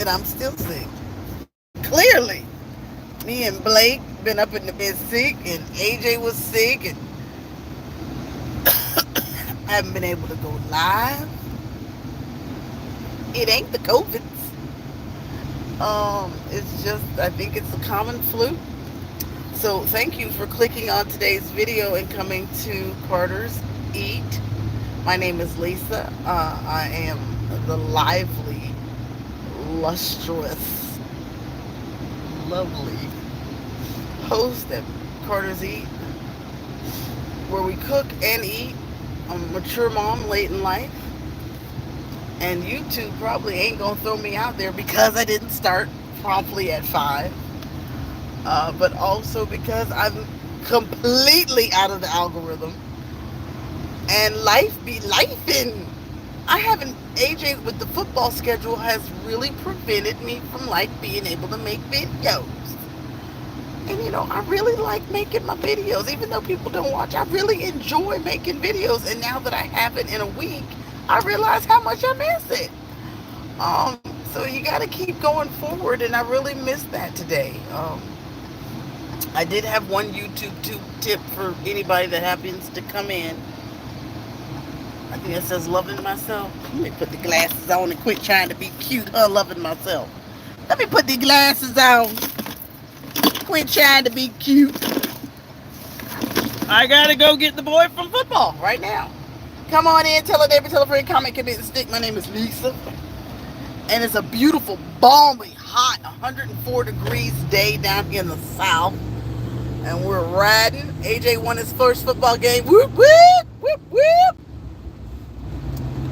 and I'm still sick. Clearly, me and Blake been up in the bed sick, and AJ was sick, and I haven't been able to go live. It ain't the COVID. It's just I think it's a common flu. So thank you for clicking on today's video and coming to Carter's Eat. My name is Lisa. I am the lively, lustrous, lovely host at Carter's Eat, where we cook and eat. I'm a mature mom late in life, and YouTube probably ain't gonna throw me out there because I didn't start promptly at 5, but also because I'm completely out of the algorithm, and life be lifing. I haven't AJ with the football schedule has really prevented me from like being able to make videos. And I really like making my videos, even though people don't watch. I really enjoy making videos, and now that I haven't in a week, I realize how much I miss it. So you got to keep going forward, and I really missed that today. I did have one YouTube tip for anybody that happens to come in. I think it says loving myself. Let me put the glasses on and quit trying to be cute, loving myself. Let me put the glasses on. Quit trying to be cute. I gotta go get the boy from football right now. Come on in, tell a neighbor, tell a friend, comment, commit, and stick. My name is Lisa. And it's a beautiful, balmy, hot, 104 degrees day down here in the south. And we're riding. AJ won his first football game. Whoop, whoop, whoop, whoop.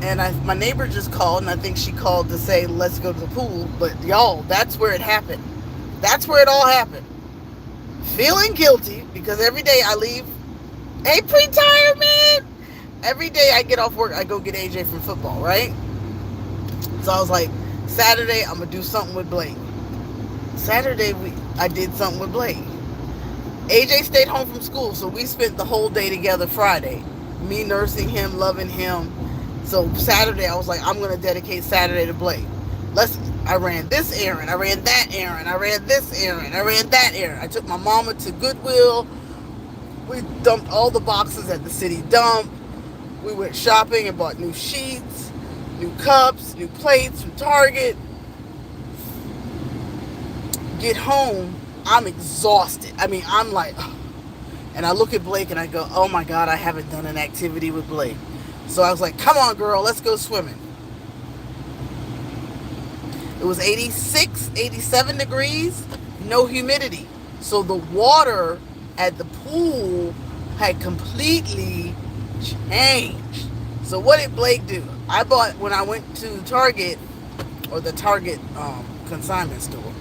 And my neighbor just called, and I think she called to say, let's go to the pool. But y'all, that's where it happened. That's where it all happened. Feeling guilty because every day I leave a pre-retirement. Every day I get off work, I go get AJ from football, right? So I was like, Saturday, I'm going to do something with Blake. Saturday, I did something with Blake. AJ stayed home from school, so we spent the whole day together Friday. Me nursing him, loving him. So Saturday, I was like, I'm going to dedicate Saturday to Blake. I ran this errand, I ran that errand, I ran this errand, I ran that errand. I took my mama to Goodwill. We dumped all the boxes at the city dump. We went shopping and bought new sheets, new cups, new plates from Target. Get home, I'm exhausted. I mean, I'm like, ugh. And I look at Blake and I go, oh my God, I haven't done an activity with Blake. So I was like, come on, girl, let's go swimming. It was 86, 87 degrees, no humidity. So the water at the pool had completely changed. So what did Blake do? I bought, when I went to Target, or the Target consignment store,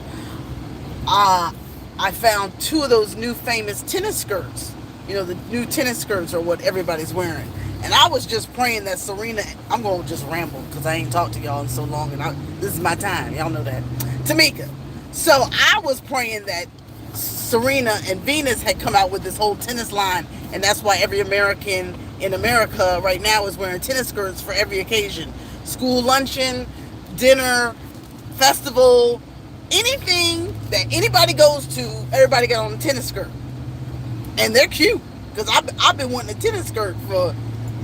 I found 2 of those new famous tennis skirts. The new tennis skirts are what everybody's wearing. And I was just praying that Serena, I'm going to just ramble because I ain't talked to y'all in so long, and this is my time. Y'all know that. Tamika. So I was praying that Serena and Venus had come out with this whole tennis line, and that's why every American in America right now is wearing tennis skirts for every occasion. School luncheon, dinner, festival, anything that anybody goes to, everybody got on a tennis skirt. And they're cute, because I've been wanting a tennis skirt for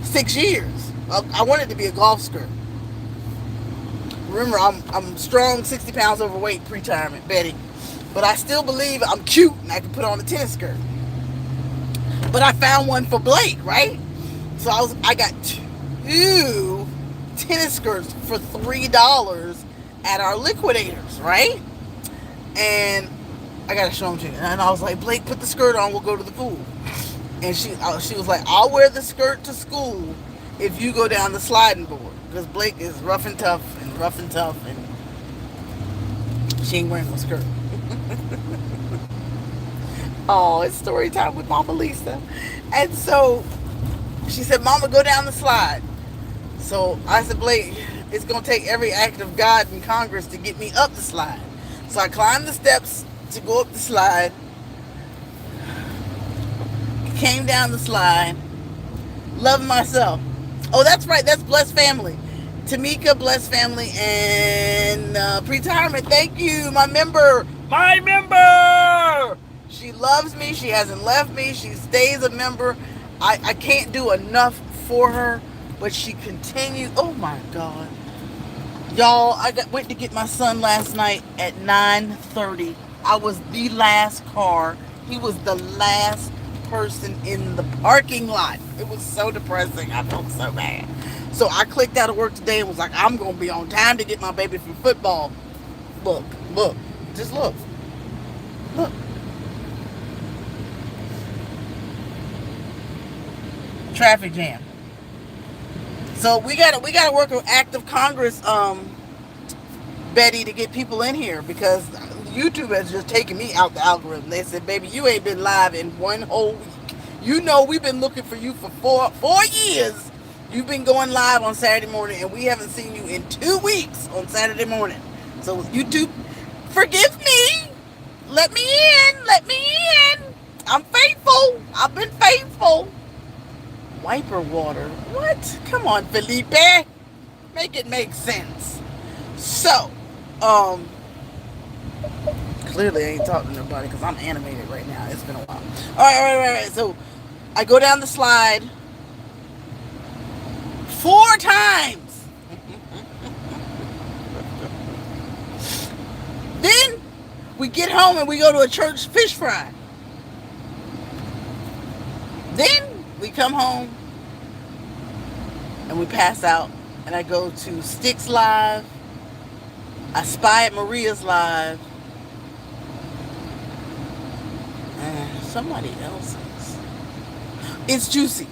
6 years. I wanted to be a golf skirt. Remember, I'm strong, 60 pounds overweight, pre-retirement, Betty. But I still believe I'm cute and I can put on a tennis skirt. But I found one for Blake, right? So I got 2 tennis skirts for $3 at our liquidators, right? And I gotta show them to you. And I was like, Blake, put the skirt on, we'll go to the pool. And she was like, I'll wear the skirt to school if you go down the sliding board. Because Blake is rough and tough, and she ain't wearing no skirt. Oh, it's story time with Mama Lisa. And so she said, Mama, go down the slide. So I said, Blake, it's going to take every act of God in Congress to get me up the slide. So I climbed the steps to go up the slide, came down the slide, loved myself. Oh, that's right, that's Blessed Family. Tamika, blessed family, and pre-retirement. Thank you, my member. My member. She loves me. She hasn't left me. She stays a member. I can't do enough for her, but she continues. Oh my God, y'all! Went to get my son last night at 9:30. I was the last car. He was the last person in the parking lot. It was so depressing. I felt so bad. So I clicked out of work today and was like, I'm going to be on time to get my baby from football. Look, look, just look. Look. Traffic jam. So we gotta work with active Congress, Betty, to get people in here, because YouTube has just taken me out the algorithm. They said, baby, you ain't been live in one whole week. You know we've been looking for you for four years. You've been going live on Saturday morning, and we haven't seen you in 2 weeks on Saturday morning. So YouTube, forgive me. Let me in. Let me in. I'm faithful. I've been faithful. Wiper water. What? Come on, Felipe. Make it make sense. So, clearly I ain't talking to nobody because I'm animated right now. It's been a while. All right. So, I go down the slide 4 times. Then we get home and we go to a church fish fry. Then we come home and we pass out, and I go to Sticks Live. I spy at Maria's live. And somebody else's. It's juicy.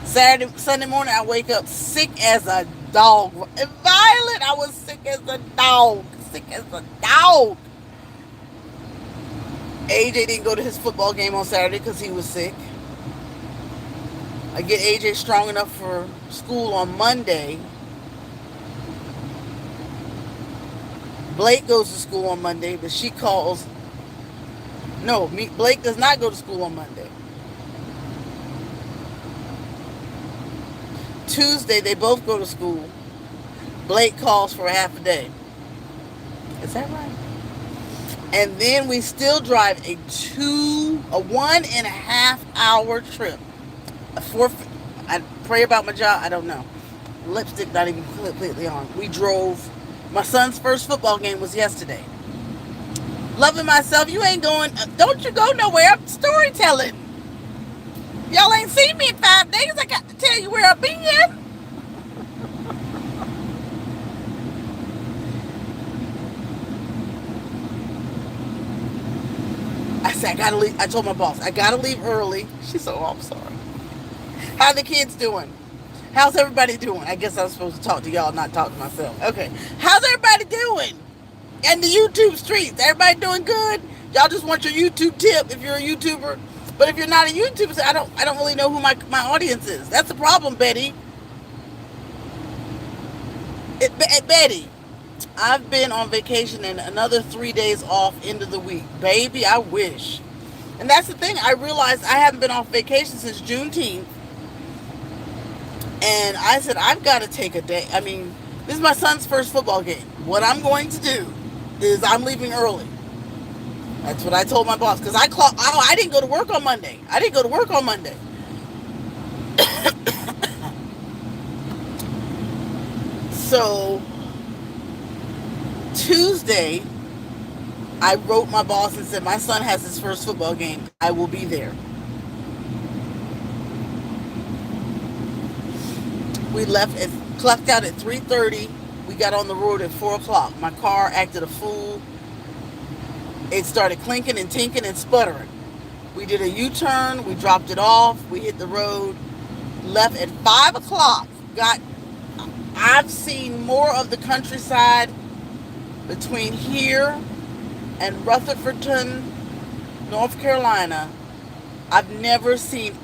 Sunday morning, I wake up sick as a dog. And Violet, I was sick as a dog. Sick as a dog. AJ didn't go to his football game on Saturday because he was sick. I get AJ strong enough for school on Monday. Blake goes to school on Monday, but she calls. No, Blake does not go to school on Monday. Tuesday, they both go to school. Blake calls for a half a day. Is that right? And then we still drive a 1.5 hour trip. I pray about my job. I don't know. Lipstick not even completely on. We drove. My son's first football game was yesterday. Loving myself. You ain't going. Don't you go nowhere. I'm storytelling. Y'all ain't seen me in 5 days. I got to tell you where I've been. I said, I gotta leave. I told my boss, I gotta leave early. She said, oh, I'm sorry. How the kids doing? How's everybody doing? I guess I was supposed to talk to y'all, not talk to myself. Okay. How's everybody doing? And the YouTube streets, everybody doing good? Y'all just want your YouTube tip if you're a YouTuber. But if you're not a YouTuber, I don't really know who my audience is. That's the problem, Betty. Betty, I've been on vacation and another 3 days off into the week. Baby, I wish. And that's the thing. I realized I haven't been off vacation since Juneteenth. And I said, I've got to take a day. I mean, this is my son's first football game. What I'm going to do is I'm leaving early. That's what I told my boss. Because I didn't go to work on Monday. So, Tuesday, I wrote my boss and said, my son has his first football game. I will be there. We clocked out at 3:30. We got on the road at 4 o'clock. My car acted a fool. It started clinking and tinking and sputtering. We did a U-turn. We dropped it off. We hit the road. Left at 5 o'clock. I've seen more of the countryside between here and Rutherfordton, North Carolina. I've never seen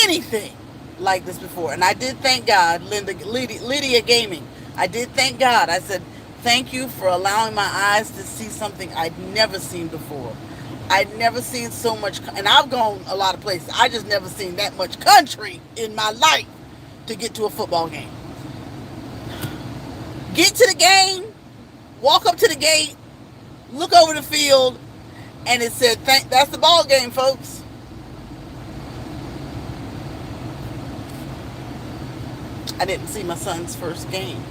anything like this before. And I did thank God, Lydia Gaming. I did thank God. I said, thank you for allowing my eyes to see something I'd never seen before. I'd never seen so much, and I've gone a lot of places. I just never seen that much country in my life to get to a football game. Get to the game, walk up to the gate, look over the field, and it said, "That's the ball game, folks." I didn't see my son's first game.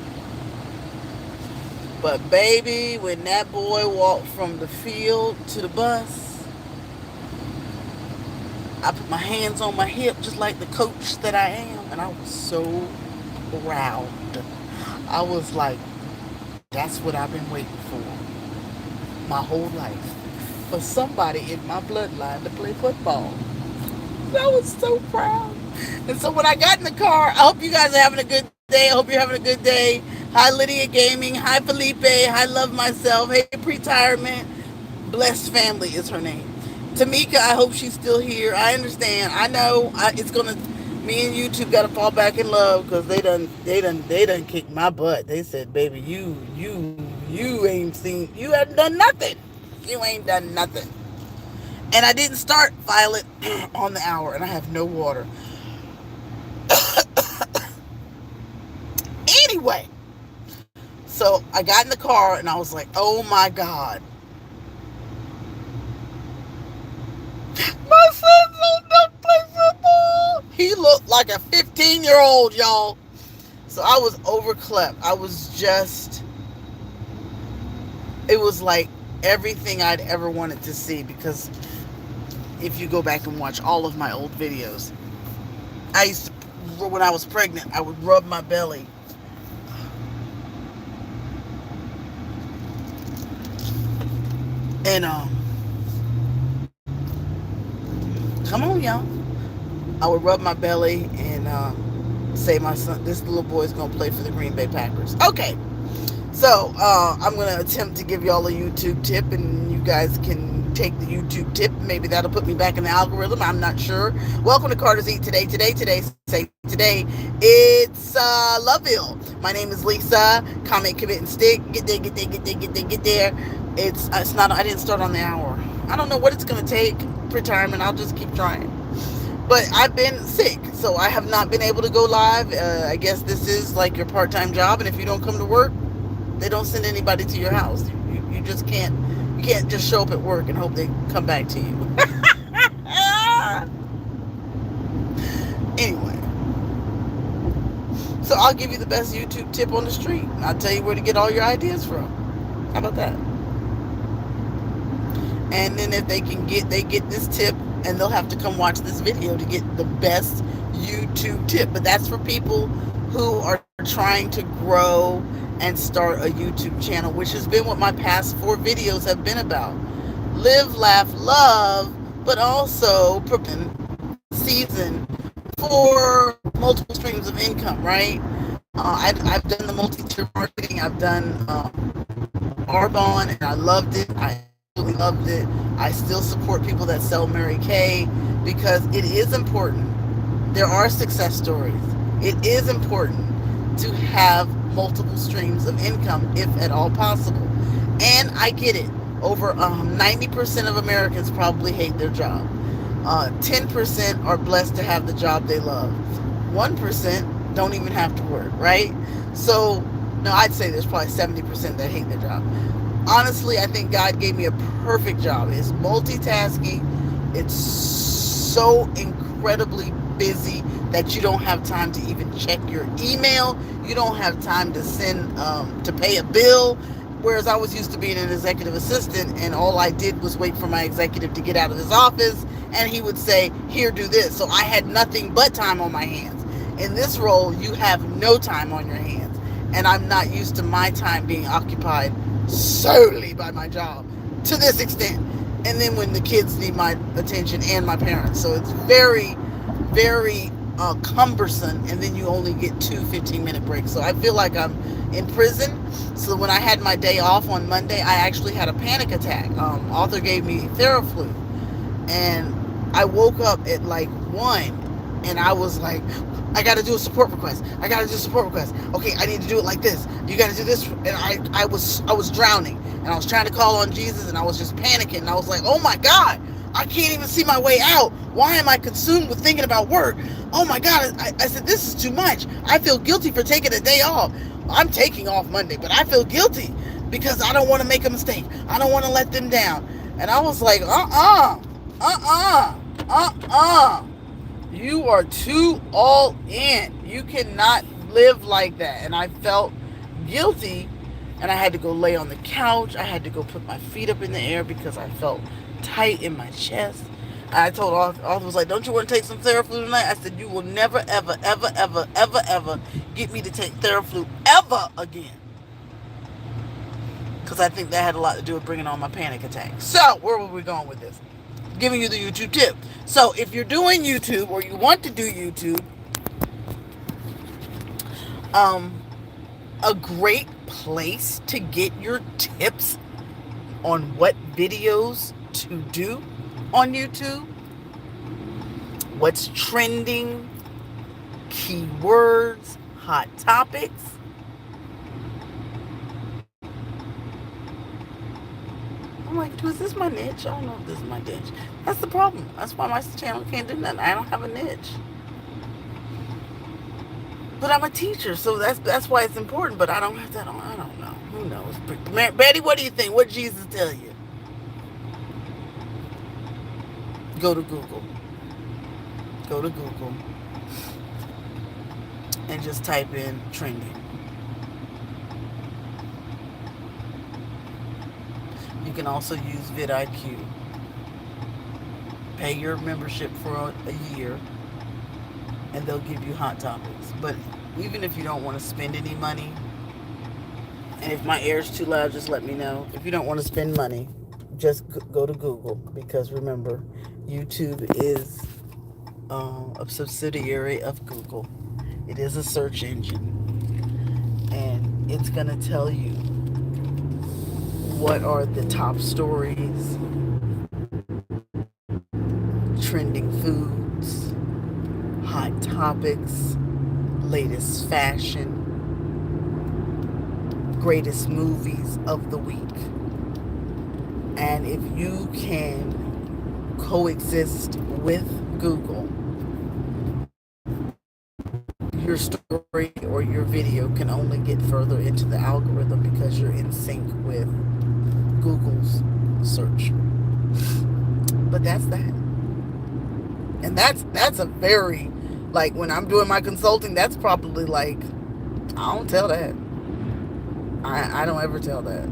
But baby, when that boy walked from the field to the bus, I put my hands on my hip just like the coach that I am, and I was so proud. I was like, that's what I've been waiting for my whole life. For somebody in my bloodline to play football. I was so proud. And so when I got in the car, I hope you guys are having a good day. I hope you're having a good day. Hi, Lydia Gaming. Hi, Felipe. Hi, Love Myself. Hey, Pretirement. Blessed Family is her name. Tamika, I hope she's still here. I understand. I know it's going to, me and YouTube got to fall back in love because they done kicked my butt. They said, baby, you ain't seen, you haven't done nothing. You ain't done nothing. And I didn't start Violet on the hour, and I have no water. Anyway, so I got in the car and I was like, oh my God. My son don't play football. He looked like a 15-year-old, y'all. So I was overclapped. I was just, it was like everything I'd ever wanted to see, because if you go back and watch all of my old videos, I used to, when I was pregnant, I would rub my belly. And come on, y'all. I would rub my belly and say, my son, this little boy is gonna play for the Green Bay Packers. Okay, so I'm gonna attempt to give y'all a YouTube tip, and you guys can take the YouTube tip. Maybe that'll put me back in the algorithm. I'm not sure. Welcome to Carter's Eat Today. Say today. It's Loveville. My name is Lisa. Comment, commit, and stick. Get there. It's not. I didn't start on the hour. I don't know what it's gonna take. Retirement. I'll just keep trying. But I've been sick, so I have not been able to go live. I guess this is like your part-time job, and if you don't come to work, they don't send anybody to your house. You just can't. You can't just show up at work and hope they come back to you. Anyway, so I'll give you the best YouTube tip on the street. I'll tell you where to get all your ideas from. How about that? And then if they get this tip, and they'll have to come watch this video to get the best YouTube tip. But that's for people who are trying to grow and start a YouTube channel, which has been what my past 4 videos have been about. Live, laugh, love, but also season for multiple streams of income, right? I've done the multi-tier marketing. I've done Arbonne, and I loved it. I absolutely loved it. I still support people that sell Mary Kay, because it is important. There are success stories. It is important to have multiple streams of income, if at all possible. And I get it. Over 90% of Americans probably hate their job. 10% are blessed to have the job they love. 1% don't even have to work, right? So, no, I'd say there's probably 70% that hate their job. Honestly, I think God gave me a perfect job. It's multitasking. It's so incredibly busy that you don't have time to even check your email. You don't have time to send, to pay a bill. Whereas I was used to being an executive assistant, and all I did was wait for my executive to get out of his office, and he would say, here, do this. So I had nothing but time on my hands. In this role, you have no time on your hands. And I'm not used to my time being occupied solely by my job to this extent. And then when the kids need my attention and my parents. So it's very, very cumbersome. And then you only get 2 15-minute breaks. So I feel like I'm in prison. So when I had my day off on Monday, I actually had a panic attack. Author gave me Theraflu. And I woke up at like 1. And I was like, I got to do a support request. I got to do a support request. Okay, I need to do it like this. You got to do this. And I was drowning, and I was trying to call on Jesus, and I was just panicking. And I was like, oh my God, I can't even see my way out. Why am I consumed with thinking about work? Oh my God, I said, this is too much. I feel guilty for taking a day off. I'm taking off Monday, but I feel guilty because I don't want to make a mistake. I don't want to let them down. And I was like, you are too all in. You cannot live like that. And I felt guilty, and I had to go lay on the couch. I had to go put my feet up in the air because I felt tight in my chest. I told Arthur, was like, don't you want to take some Theraflu tonight? I said, you will never, ever, ever, ever, ever, ever get me to take Theraflu ever again. Because I think that had a lot to do with bringing on my panic attack. So, where were we going with this? Giving you the YouTube tip. So, if you're doing YouTube or you want to do YouTube, a great place to get your tips on what videos to do on YouTube, what's trending, keywords, hot topics. I'm like, is this my niche? I don't know if this is my niche. That's the problem. That's why my channel can't do nothing. I don't have a niche. But I'm a teacher, so that's why it's important. But I don't know. Who knows? Betty, what do you think? What did Jesus tell you? Go to Google. Go to Google and just type in trending. You can also use vidIQ. Pay your membership for a year, and they'll give you hot topics. But even if you don't want to spend any money, and if my air is too loud, just let me know. If you don't want to spend money, just go to Google, because remember, YouTube is a subsidiary of Google. It is a search engine, and it's going to tell you what are the top stories, trending foods, hot topics, latest fashion, greatest movies of the week. And if you can coexist with Google, your story or your video can only get further into the algorithm because you're in sync with Google's search. But that's that. And that's a very, like, when I'm doing my consulting, that's probably like, I don't tell that. I don't ever tell that.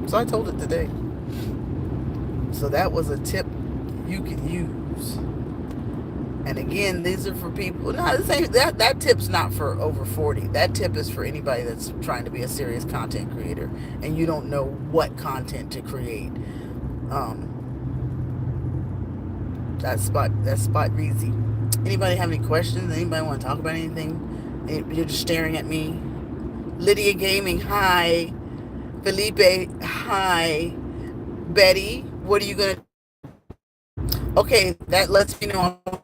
So I told it today. So that was a tip you can use. And again, these are for people. No, this ain't, that tip's not for over 40. That tip is for anybody that's trying to be a serious content creator and you don't know what content to create. That's spot easy. Anybody have any questions? Anybody want to talk about anything? You're just staring at me. Lydia Gaming, hi. Felipe, hi. Betty, what are you gonna? Okay, that lets me know I'm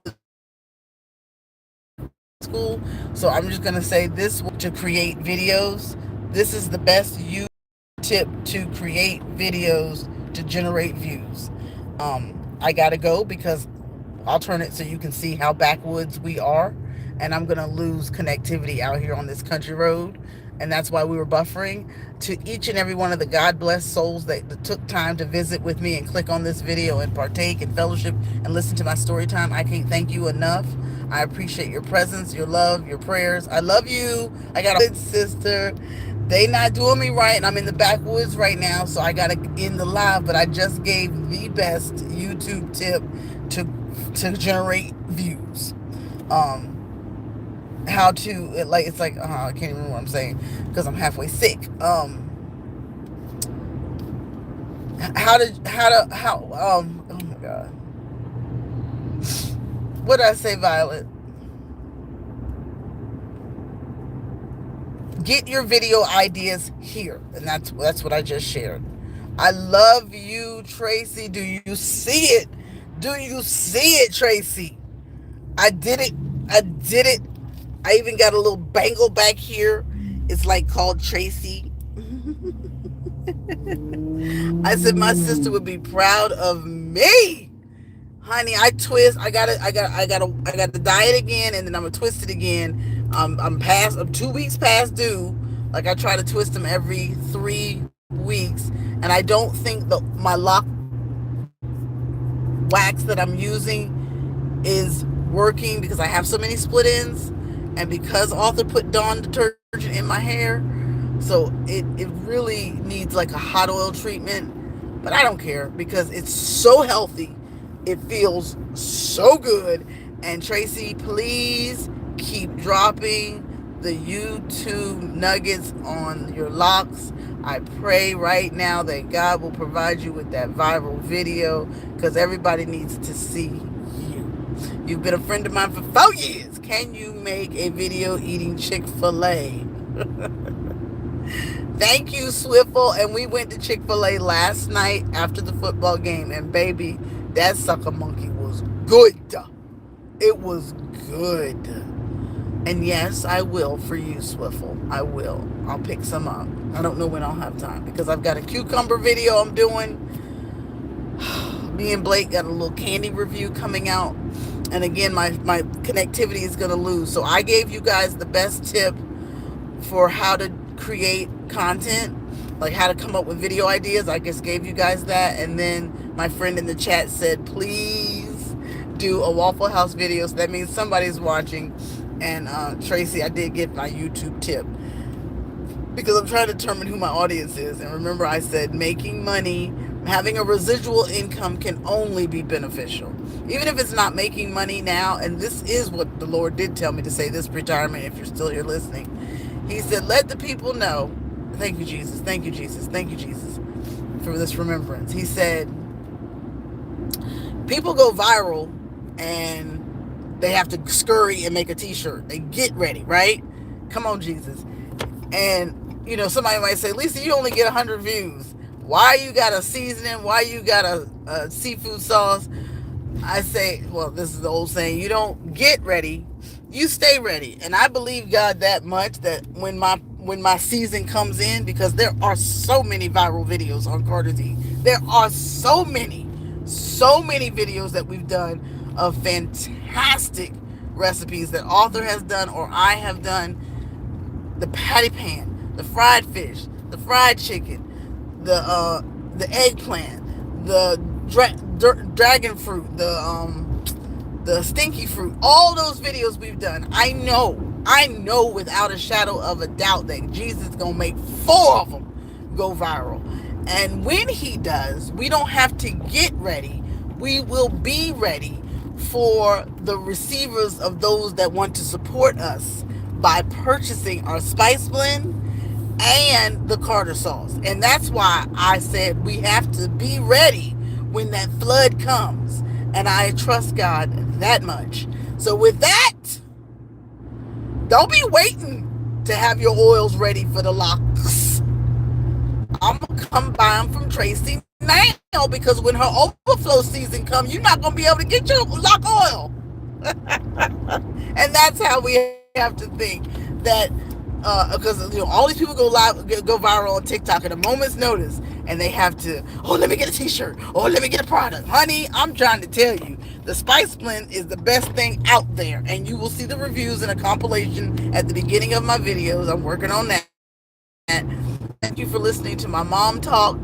school. So I'm just gonna say this to create videos. This is the best tip to create videos to generate views. I gotta go because I'll turn it so you can see how backwoods we are, and I'm gonna lose connectivity out here on this country road, and that's why we were buffering. To each and every one of the God bless souls that took time to visit with me and click on this video and partake in fellowship and listen to my story time, I can't thank you enough. I appreciate your presence, your love, your prayers. I love you. I got a good sister. They not doing me right, and I'm in the backwoods right now, so I gotta end the live. But I just gave the best YouTube tip to generate views. How to it's like I can't even remember what I'm saying because I'm halfway sick. Oh my God, what did I say, Violet? Get your video ideas here, and that's what I just shared. I love you, Tracy. Do you see it? Do you see it, Tracy? I did it I even got a little bangle back here. It's like called Tracy. I said my sister would be proud of me. Honey, I twist. I got to diet again, and then I'm gonna twist it again. I'm 2 weeks past due. Like I try to twist them every 3 weeks, and I don't think my lock wax that I'm using is working because I have so many split ends, and because Arthur put Dawn detergent in my hair, so it really needs like a hot oil treatment. But I don't care because it's so healthy. It feels so good. And Tracy, please keep dropping the YouTube nuggets on your locks. I pray right now that God will provide you with that viral video because everybody needs to see you. You've been a friend of mine for 4 years. Can you make a video eating Chick-fil-A? Thank you, Swiffle. And we went to Chick-fil-A last night after the football game. And baby, that sucker monkey was good. It was good. And yes, I will for you, Swiffle. I will. I'll pick some up. I don't know when I'll have time because I've got a cucumber video I'm doing. Me and Blake got a little candy review coming out. And again, my connectivity is going to lose. So I gave you guys the best tip for how to create content, like how to come up with video ideas. I just gave you guys that. And then my friend in the chat said, please do a Waffle House video. So that means somebody's watching. And Tracy, I did get my YouTube tip because I'm trying to determine who my audience is. And remember, I said making money, having a residual income can only be beneficial. Even if it's not making money now, and this is what the Lord did tell me to say this retirement, if you're still here listening. He said, let the people know. Thank you, Jesus. Thank you, Jesus. Thank you, Jesus, for this remembrance. He said, people go viral and they have to scurry and make a t-shirt. They get ready, right? Come on, Jesus. And, somebody might say, Lisa, you only get 100 views. Why you got a seasoning? Why you got a seafood sauce? I say, well, this is the old saying, you don't get ready, you stay ready. And I believe God that much that when my season comes in, because there are so many viral videos on Carter D. There are so many videos that we've done of fantastic recipes that Arthur has done or I have done. The patty pan, the fried fish, the fried chicken, the eggplant, the dragon fruit, the stinky fruit, all those videos we've done. I know without a shadow of a doubt that Jesus is going to make 4 of them go viral. And when he does, we don't have to get ready. We will be ready for the receivers of those that want to support us by purchasing our spice blend and the Carter sauce. And that's why I said we have to be ready when that flood comes. And I trust God that much. So with that, don't be waiting to have your oils ready for the locks. I'm going to come buy them from Tracy now, because when her overflow season comes, you're not going to be able to get your lock oil. And that's how we have to think that, because all these people go viral on TikTok at a moment's notice, and they have to, let me get a t-shirt, let me get a product. Honey, I'm trying to tell you, the spice blend is the best thing out there, and you will see the reviews in a compilation at the beginning of my videos. I'm working on that. Thank you for listening to my mom talk.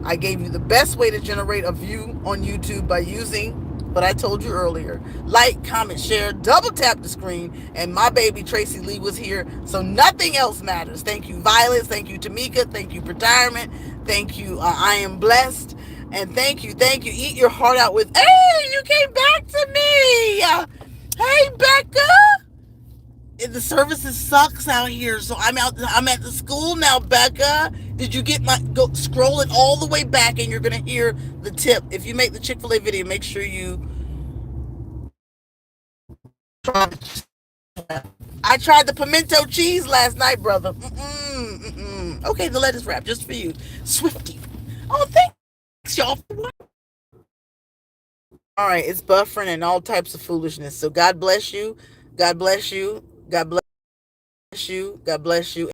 I gave you the best way to generate a view on YouTube by using what I told you earlier. Like, comment, share, double tap the screen. And my baby Tracy Lee was here, so nothing else matters. Thank you, Violet. Thank you, Tamika. Thank you, Retirement. Thank you, I Am Blessed. And thank you. Eat your heart out with, hey, you came back to me. Hey, Becca. The services sucks out here, so I'm at the school now, Becca. Did you get go scroll it all the way back, and you're gonna hear the tip. If you make the Chick-fil-A video, make sure you try. I tried the pimento cheese last night, brother. Okay, the lettuce wrap just for you, Swifty. Oh, thanks y'all. All right, it's buffering and all types of foolishness. So God bless you. God bless you. God bless. you. God bless you.